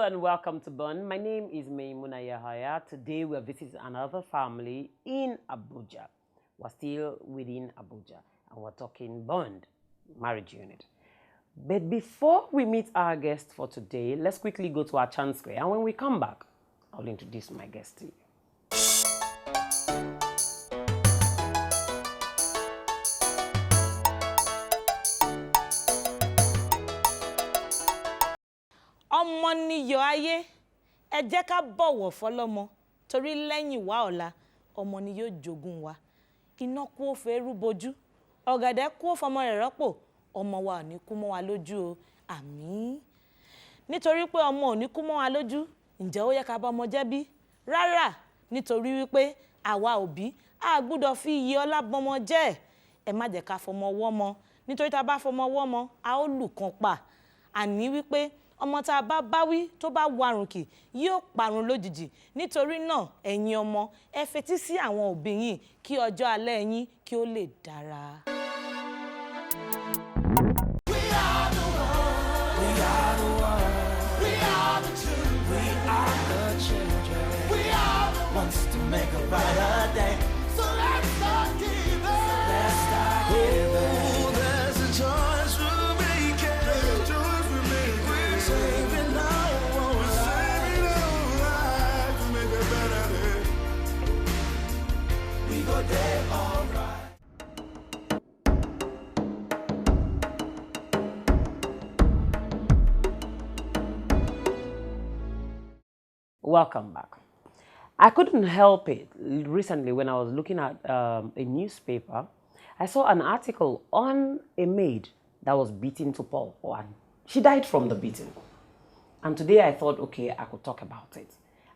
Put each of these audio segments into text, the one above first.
and welcome to Bond. My name is Maimuna Yahaya. Today we are visiting another family in Abuja. We're still within Abuja and we're talking Bond, marriage unit. But before we meet our guest for today, let's quickly go to our chant square. And when we come back, I'll introduce my guest to you. Ọmọ níyọ̀ ayé ẹ jẹ́ ká bọ̀wọ̀ fọlọ́mọ torí lẹ́yìn wá ọ̀la ọmọ ni yóò jogún wa iná kú ó fẹ́rú bojú ọ̀gẹ̀dẹ̀ kú ó fọmọ rẹ̀ rọ́pò ọmọ wa ò ní kú mọ́ wa lójú o àmín nítorí pé ọmọ ò ní kú mọ́ wa lójú ǹjẹ́ ó yẹ ká bá ọmọ jẹ́ bí rárá nítorí wípé àwa òbí a gbọ́dọ̀ fi iye ọlá bọ́mọ jẹ́ ẹ má jẹ́ ká fọmọ wọ́mọ nítorí tá a bá fọmọ wọ́mọ a ó lù kan pa àní wípé ọmọ tá a bá báwí tó bá warùn kì yóò parun lójijì nítorí náà ẹ̀yin ọmọ ẹ fetí sí àwọn òbí yín kí ọjọ́ alẹ́ yín kí ó lè dára. Welcome back. I couldn't help it. Recently, when I was looking at a newspaper, I saw an article on a maid that was beaten to pulp, and she died from the beating. And today I thought, okay, I could talk about it.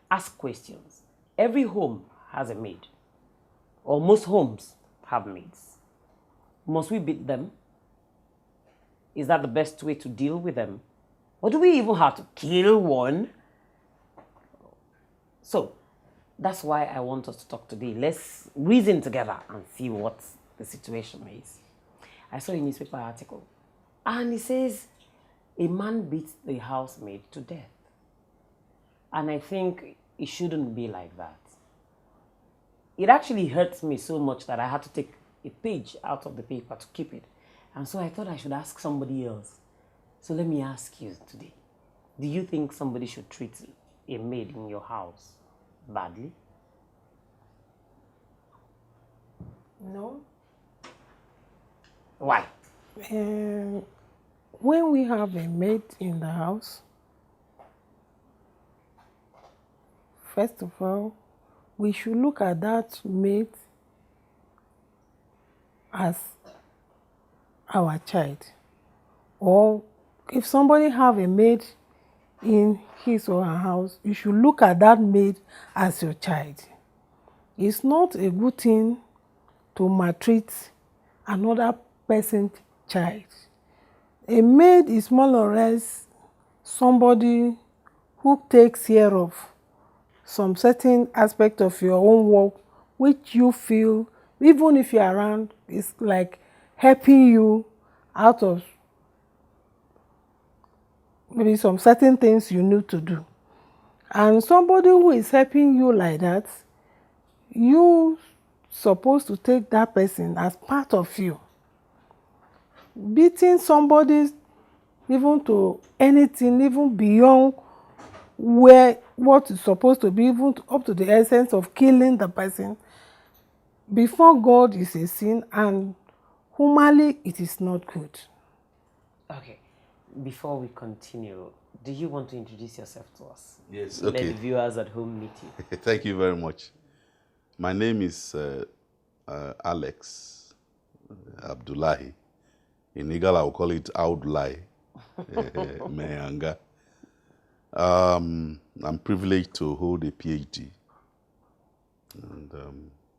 Ask questions. Every home has a maid, or most homes have maids. Must we beat them? Is that the best way to deal with them? Or do we even have to kill one? So, that's why I want us to talk today. Let's reason together and see what the situation is. I saw a newspaper article, and it says a man beats the housemaid to death. And I think it shouldn't be like that. It actually hurts me so much that I had to take a page out of the paper to keep it. And so I thought I should ask somebody else. So let me ask you today. Do you think somebody should treat a maid in your house badly? No. Why? When we have a maid in the house, first of all, we should look at that maid as our child. Or if somebody have a maid in his or her house, you should look at that maid as your child. It's not a good thing to maltreat another person's child. A maid is more or less somebody who takes care of some certain aspect of your own work, which you feel, even if you're around, is like helping you out of maybe some certain things you need to do. And somebody who is helping you like that, you supposed to take that person as part of you. Beating somebody even to anything, even beyond where what is supposed to be, even up to the essence of killing the person, before God is a sin, and humanly it is not good. Okay, before we continue, do you want to introduce yourself to us? Yes, Let okay. the viewers at home meet you. Thank you very much. My name is Alex Abdullahi. In Igala, I will call it Audulai Meyanga. I'm privileged to hold a PhD and,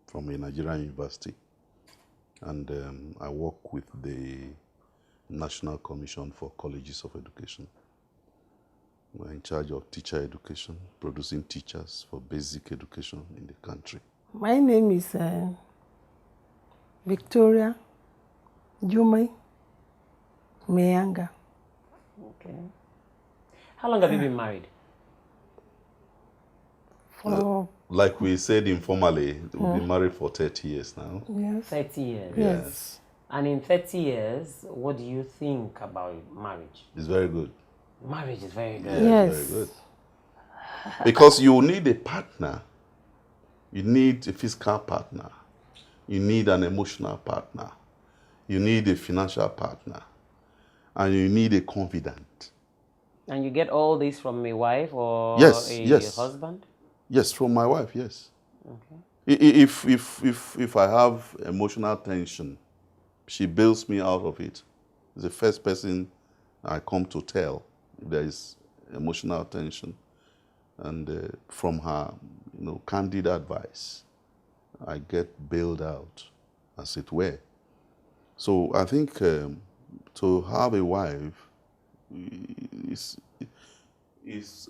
from a Nigerian university. And I work with the National Commission for Colleges of Education. We're in charge of teacher education, producing teachers for basic education in the country. My name is Victoria Jumai Meyanga. Okay. How long have you been married? For Like we said informally, we've been married for 30 years now. yes, 30 years. yes, And in 30 years, what do you think about marriage? It's very good. Marriage is very good. Yeah, yes. very good. Because you need a partner. You need a physical partner. You need an emotional partner. You need a financial partner. And you need a confidant. And you get all this from a wife or Yes, a yes. husband? Yes, from my wife, yes. Okay. If I have emotional tension, she bails me out of it. It's the first person I come to tell if there is emotional tension. And from her, candid advice, I get bailed out, as it were. So I think to have a wife is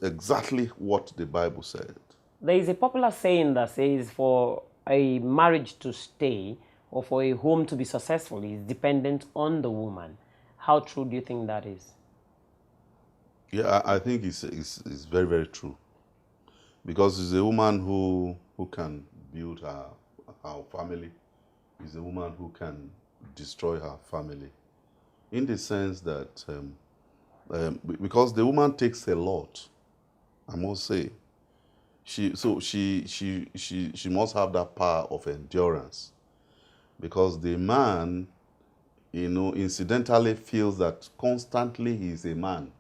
exactly what the Bible said. There is a popular saying that says for a marriage to stay or for a home to be successful is dependent on the woman. How true do you think that is? Yeah, I think it's very, very true. Because it's a woman who can build her family. It's a woman who can destroy her family. In the sense that, because the woman takes a lot, I must say. She must have that power of endurance. Because the man, incidentally feels that constantly he is a man.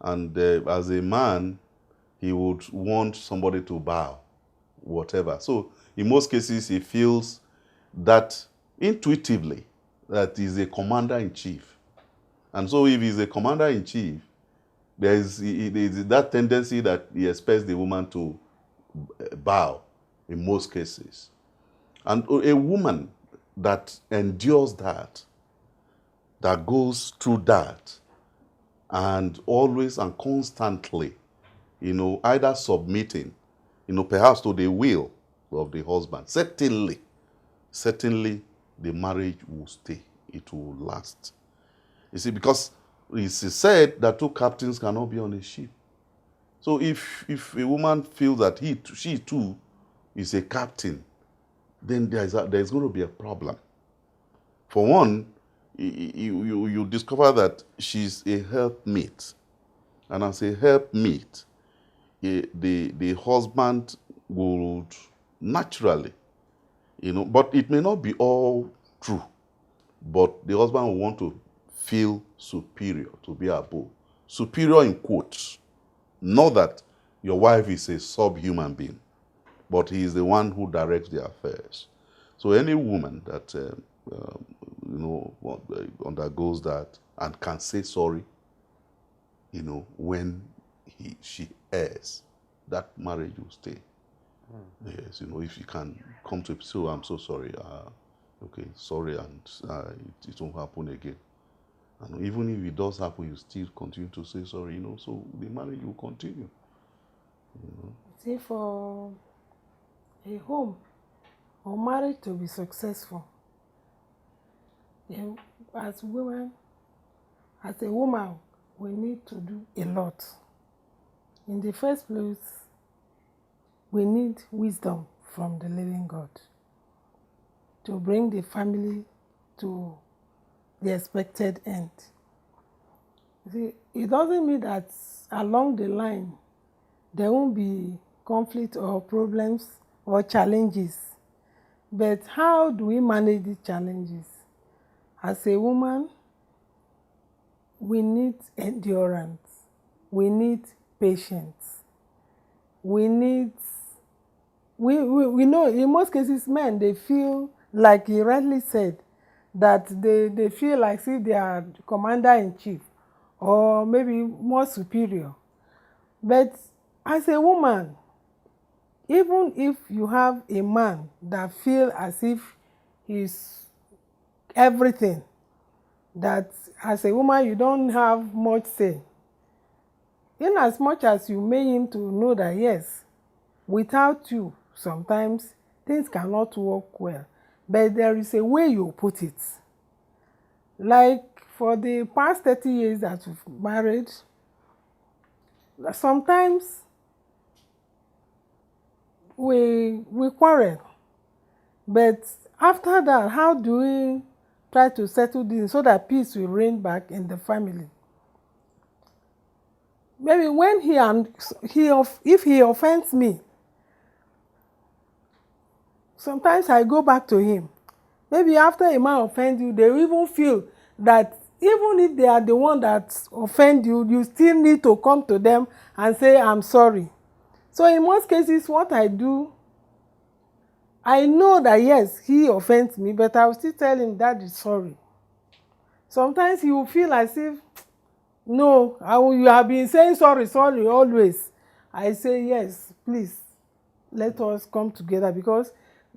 And as a man, he would want somebody to bow, whatever. So in most cases, he feels that intuitively that he's a commander-in-chief. And so if he's a commander-in-chief, there is that tendency that he expects the woman to bow in most cases. And a woman that endures that goes through that, and always and constantly, either submitting, perhaps to the will of the husband, certainly the marriage will stay. It will last. You see, because it's said that two captains cannot be on a ship. So if a woman feels that she too is a captain, then there's going to be a problem. For one, you discover that she's a helpmate. And as a helpmate, the husband would naturally, but it may not be all true, but the husband will want to feel superior, to be above. Superior in quotes. Not that your wife is a subhuman being, but he is the one who directs the affairs. So any woman that undergoes that and can say sorry, when she errs, that marriage will stay. Yes, if you can come to so I'm so sorry. Okay, sorry, and it won't happen again. And even if it does happen, you still continue to say sorry. So the marriage will continue. See, for a home or marriage to be successful, as women, as a woman, we need to do a lot. In the first place, we need wisdom from the living God to bring the family to the expected end. See, it doesn't mean that along the line there won't be conflict or problems or challenges. But how do we manage these challenges? As a woman, we need endurance. We need patience. We know in most cases men, they feel, like he rightly said, that they feel like if they are commander-in-chief or maybe more superior. But as a woman, even if you have a man that feel as if he's everything, that as a woman you don't have much say, in as much as you make him to know that yes, without you sometimes things cannot work well, but there is a way you put it. Like for the past 30 years that we've married, sometimes we quarrel. But after that, how do we try to settle this so that peace will reign back in the family? Maybe when if he offends me, sometimes I go back to him. Maybe after a man offends you, they even feel that even if they are the one that offend you, you still need to come to them and say, I'm sorry. So in most cases, what I do, I know that yes, he offends me, but I will still tell him that is sorry. Sometimes he will feel as if, no, you have been saying sorry, sorry always. I say, yes, please, let us come together, because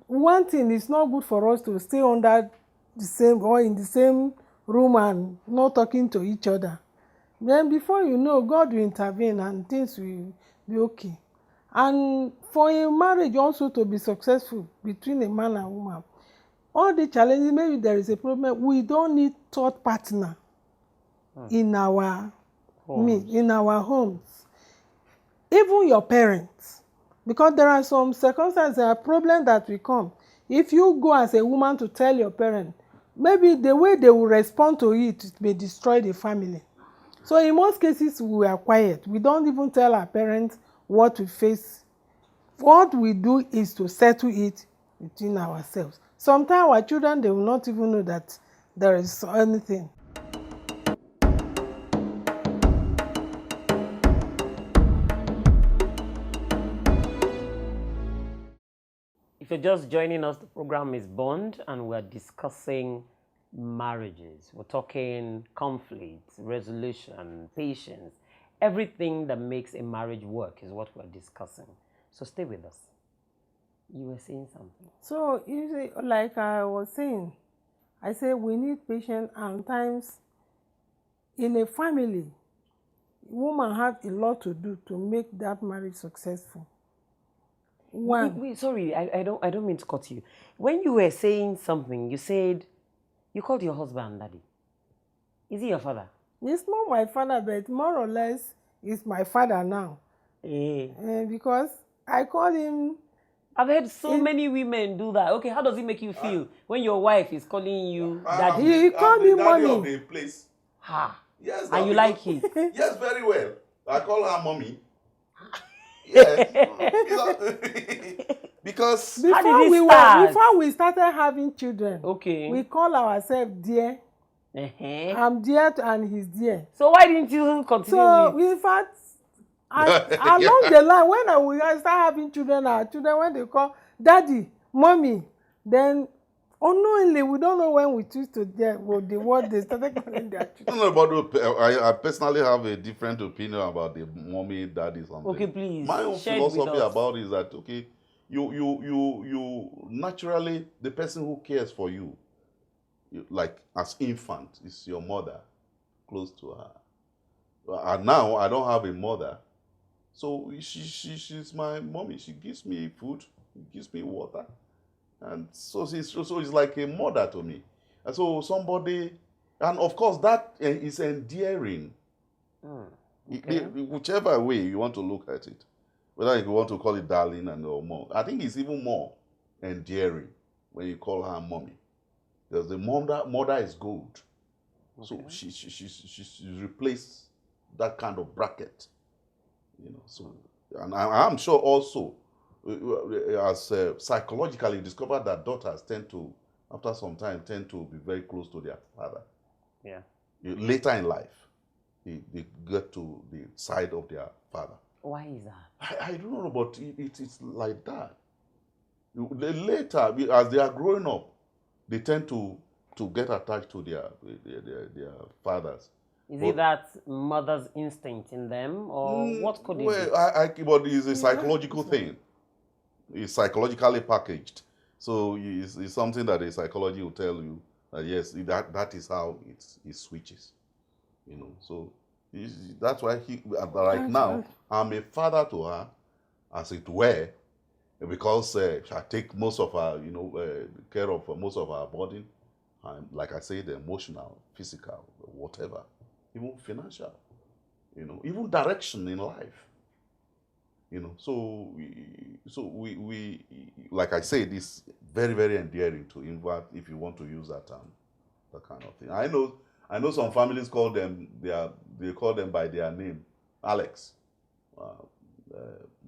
one thing is not good for us to stay under the same or in the same room and not talking to each other. Then before you know, God will intervene and things will be okay. And for a marriage also to be successful between a man and woman, all the challenges, maybe there is a problem, we don't need third partner in our homes. Even your parents, because there are some circumstances, there are problems that will come. If you go as a woman to tell your parents, maybe the way they will respond to it may destroy the family. So in most cases, we are quiet. We don't even tell our parents what we face. What we do is to settle it between ourselves. Sometimes our children, they will not even know that there is anything. If you're just joining us, the program is Bond, and we're discussing marriages. We're talking conflict, resolution, patience. Everything that makes a marriage work is what we're discussing. So stay with us. You were saying something. So, like I was saying, I say we need patience, and times in a family, woman have a lot to do to make that marriage successful. One, Sorry, I don't mean to cut you. When you were saying something, you said you called your husband daddy. Is he your father? it's not my father, but more or less, it's my father now. Because I call him. I've heard so many women do that. Okay, how does it make you feel when your wife is calling you daddy? He called me daddy mommy. of the place. Ha. Yes, And you like it? Yes, very well. I call her mommy. Yes. Because Before we started having children, okay, we call ourselves dear. I'm dear and he's dear. So why didn't you continue? So in fact, along the line, when we start having children, our children, when they call daddy, mommy, then unknowingly, we don't know when we choose to the word they started calling their children. No, but I personally have a different opinion about the mommy, daddy something. Okay, please. My own philosophy about it is that, okay, you naturally, the person who cares for you, like as infant, is your mother, close to her. And now I don't have a mother, so she's my mommy. She gives me food, gives me water, and so it's like a mother to me. And so somebody, and of course that is endearing. Okay. Whichever way you want to look at it, whether you want to call it darling or more, I think it's even more endearing when you call her mommy, because the mother is gold. Okay. So she's replaced that kind of bracket, So, and I'm sure also, as psychologically discovered that daughters tend to, after some time, tend to be very close to their father. Yeah. Later in life, they get to the side of their father. Why is that? I don't know, but it's like that. Later, as they are growing up, they tend to get attached to their fathers. Is it that mother's instinct in them, or what could it be? But it's a psychological thing. It's psychologically packaged. So it's something that a psychology will tell you that yes, that is how it switches. So that's why right now I'm a father to her, as it were, because I take most of her, care of most of her burden, and like I said, emotional, physical, whatever, even financial, even direction in life. you know. So we like I said, it's very very endearing to invert, if you want to use that term, that kind of thing. I know some families call them, they call them by their name, Alex, uh,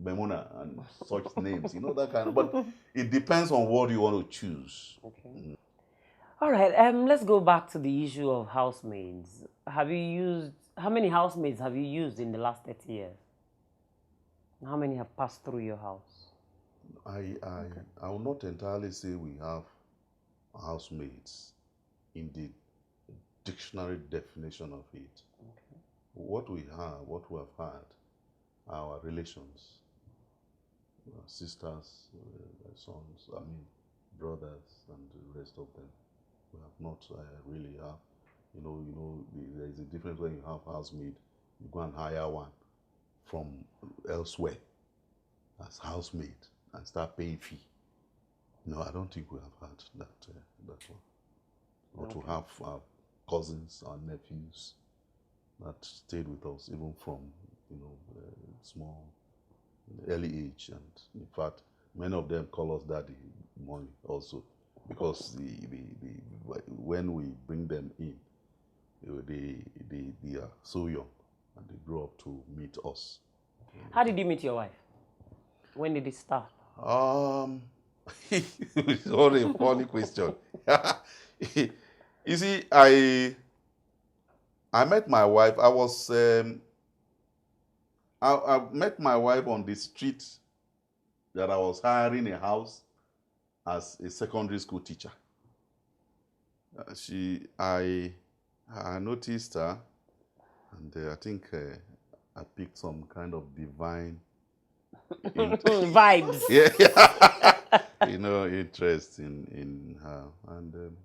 Maimuna, and such names, you know, that kind of. But it depends on what you want to choose. Okay. All right. Let's go back to the issue of housemaids. How many housemaids have you used in the last 30 years? How many have passed through your house? I will not entirely say we have housemates in the dictionary definition of it. Okay. What we have had, our relations, sisters, sons, I mean, brothers, and the rest of them. We have not really have. There is a difference when you have housemaid. You go and hire one from elsewhere as housemaid and start paying fee. No, I don't think we have had that one. Or to have our cousins, our nephews that stayed with us even from small early age, and in fact many of them call us daddy money also, because when we bring them in, they are so young and they grow up to meet us. How did you meet your wife? When did it start? It's all a funny question. You see, I met my wife. I met my wife on the street that I was hiring a house as a secondary school teacher. I noticed her, and I think I picked some kind of divine Vibes. interest in her. And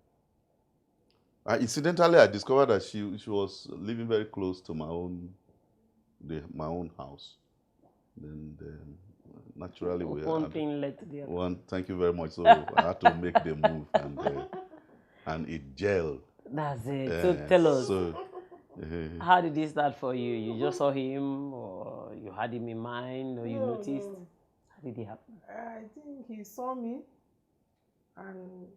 incidentally, I discovered that she was living very close to my own house. Then naturally One thing led to the other. Thank you very much. So I had to make the move, and it gelled. That's it. So tell us, uh, how did this start for you? You just saw him, or you had him in mind, or you noticed? No. How did it happen? I think he saw me, and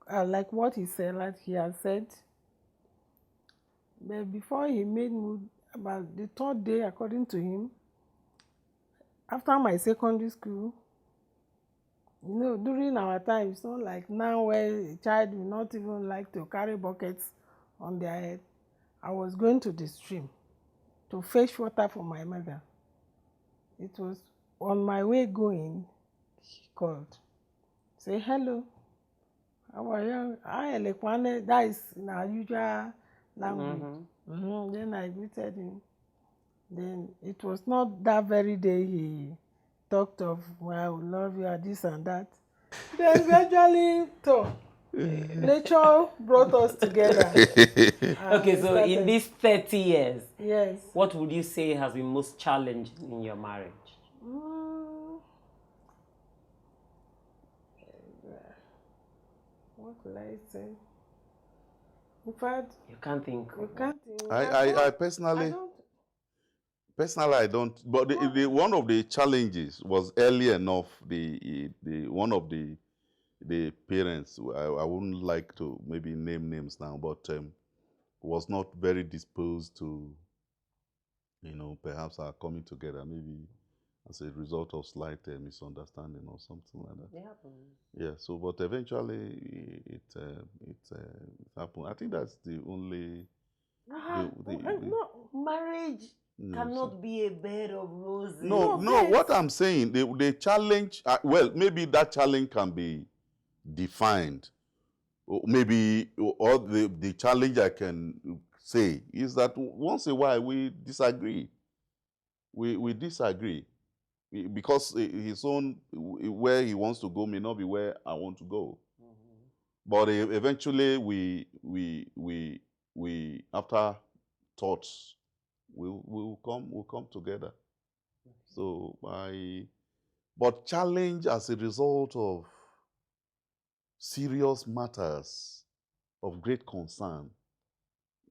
I like what he said, like he had said. But before he made move, about the third day, according to him, after my secondary school, during our time, it's not like now where a child will not even like to carry buckets on their head. I was going to the stream to fetch water for my mother. It was on my way going, he called. Say, hello, how are you? Hi, Lekwane. That is in our usual language. Then I greeted him. Then it was not that very day he talked of, well, I would love you, this and that. Then gradually, nature brought us together. Okay, so in these 30 years, yes, what would you say has been most challenging in your marriage? What will I say? In fact, You can't think. you can't think. I personally, I don't. But one of the challenges was early enough. The one of the parents, I wouldn't like to maybe name names now, but was not very disposed to, perhaps our coming together, maybe as a result of slight misunderstanding or something like that. It happens. Yeah. So, but eventually it happened. I think that's the only. No, marriage cannot be a bed of roses. No. What I'm saying, the challenge. Well, maybe that challenge can be defined. Maybe, or the challenge I can say is that once in a while we disagree. We disagree because his own, where he wants to go may not be where I want to go. But eventually we after thoughts we'll come together. So but challenge as a result of serious matters of great concern,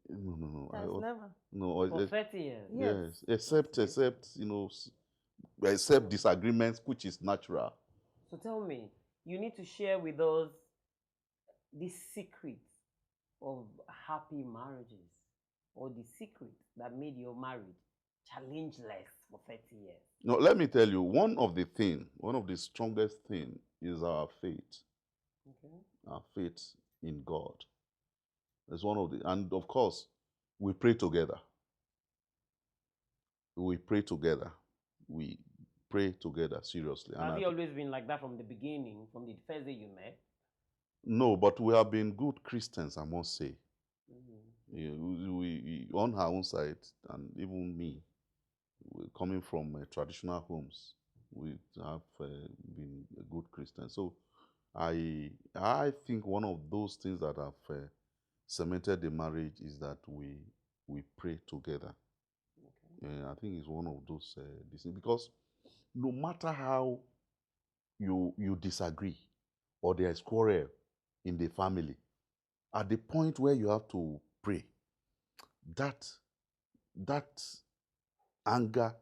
No. That's never. No, For 30 years. yes. Except except disagreements, which is natural. So tell me, you need to share with us the secret of happy marriages or the secret that made your marriage challengeless for 30 years. No, let me tell you, one of the strongest thing is our faith. Okay. Our faith in God. That's one of and of course, we pray together. We pray together. We pray together seriously. Has it always been like that from the beginning, from the first day you met? No, but we have been good Christians, I must say. Mm-hmm. Yeah, we on our own side, and even me, coming from traditional homes, we have been a good Christian. So I think one of those things that have cemented the marriage is that we pray together. Okay. I think it's one of those things, because no matter how you disagree or there is quarrel in the family, at the point where you have to pray, that anger,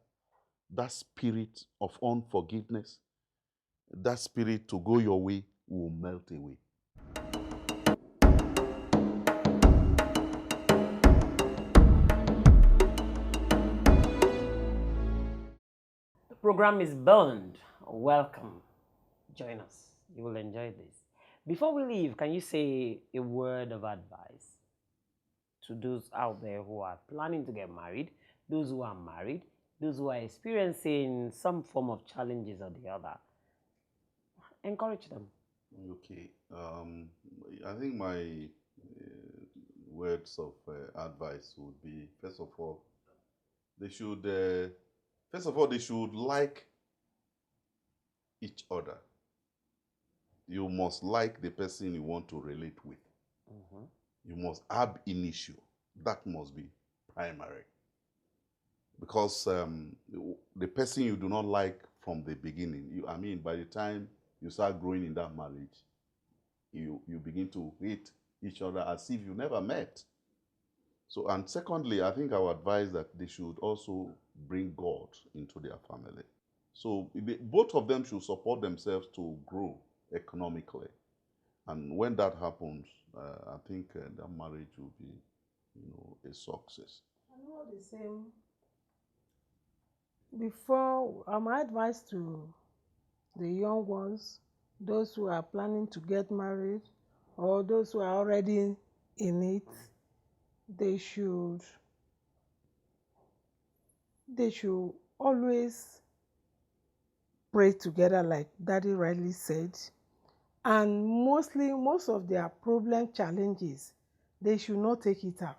that spirit of unforgiveness, that spirit to go your way will melt away. The program is Burned. Welcome. Join us. You will enjoy this. Before we leave, can you say a word of advice to those out there who are planning to get married, those who are married, those who are experiencing some form of challenges or the other? Encourage them. Okay. I think my words of advice would be, first of all, they should like each other. You must like the person you want to relate with. Mm-hmm. You must have an issue. That must be primary. Because the person you do not like from the beginning, by the time you start growing in that marriage, you begin to hate each other as if you never met. So, and secondly, I think I would advise that they should also bring God into their family. So both of them should support themselves to grow economically. And when that happens, I think that marriage will be, a success. I know the same. Before, my advice to the young ones, those who are planning to get married, or those who are already in it, they should always pray together, like Daddy rightly said. And most of their problem challenges, they should not take it out.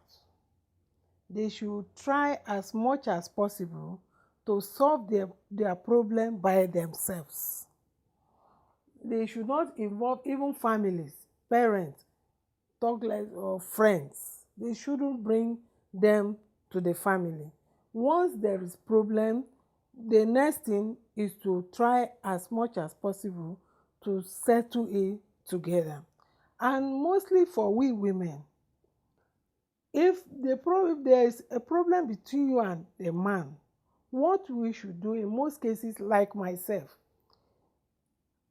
They should try as much as possible to solve their problem by themselves. They should not involve even families, parents, talk less, or friends. They shouldn't bring them to the family. Once there is problem, the next thing is to try as much as possible to settle it together. And mostly for we women, if there is a problem between you and the man, what we should do in most cases, like myself,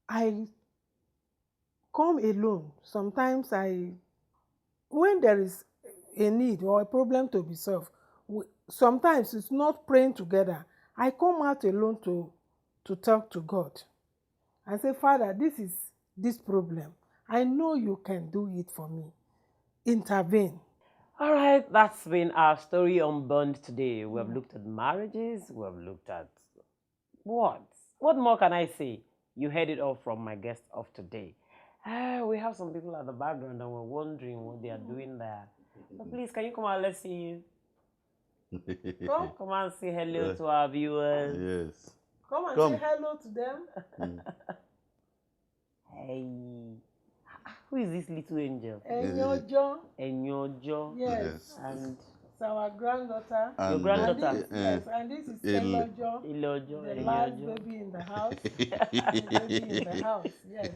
I come alone. Sometimes when there is a need or a problem to be solved, sometimes it's not praying together. I come out alone to talk to God. I say, Father, this is this problem. I know you can do it for me. Intervene. All right, that's been our story on Bond today. We have looked at marriages. We have looked at what? What more can I say? You heard it all from my guest of today. We have some people at the background and we're wondering what they are doing there. So please, can you come and let's see you? Come and say hello to our viewers. Yes. Come and say hello to them. Hey. Who is this little angel? Enyojo. Enyojo. Yes. And it's our granddaughter. your granddaughter. Yes, and this is Elojo. Ilojo. The last baby in the house. Baby in the house, yes.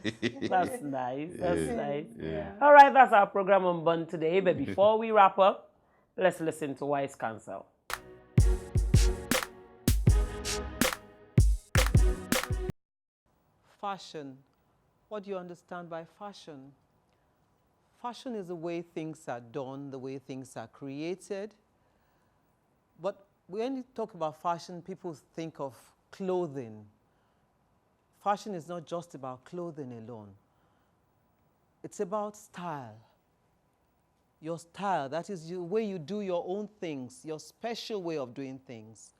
That's nice. That's nice. Yeah. All right, that's our program on Bond today. But before we wrap up, Let's listen to wise counsel. Fashion. What do you understand by fashion? Fashion is the way things are done, the way things are created. But when you talk about fashion, people think of clothing. Fashion is not just about clothing alone. It's about style. Your style, that is the way you do your own things, your special way of doing things.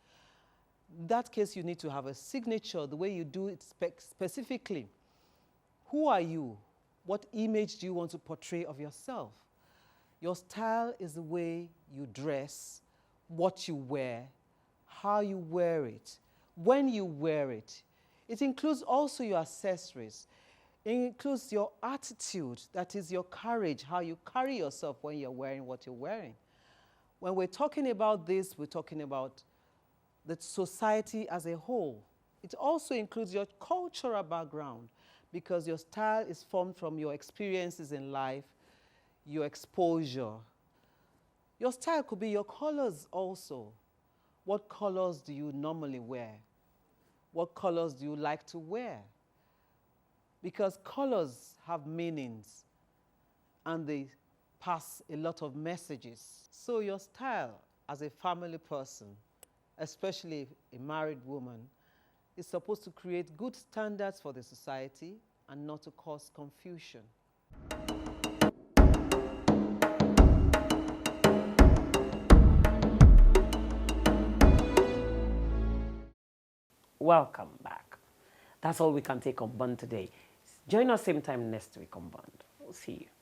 In that case, you need to have a signature, the way you do it specifically. Who are you? What image do you want to portray of yourself? Your style is the way you dress, what you wear, how you wear it, when you wear it. It includes also your accessories. It includes your attitude, that is your courage, how you carry yourself when you're wearing what you're wearing. When we're talking about this, we're talking about the society as a whole. It also includes your cultural background, because your style is formed from your experiences in life, your exposure. Your style could be your colors also. What colors do you normally wear? What colors do you like to wear? Because colors have meanings and they pass a lot of messages. So your style as a family person, especially a married woman, is supposed to create good standards for the society and not to cause confusion. Welcome back. That's all we can take on Bond today. Join us same time next week on Bond. We'll see you.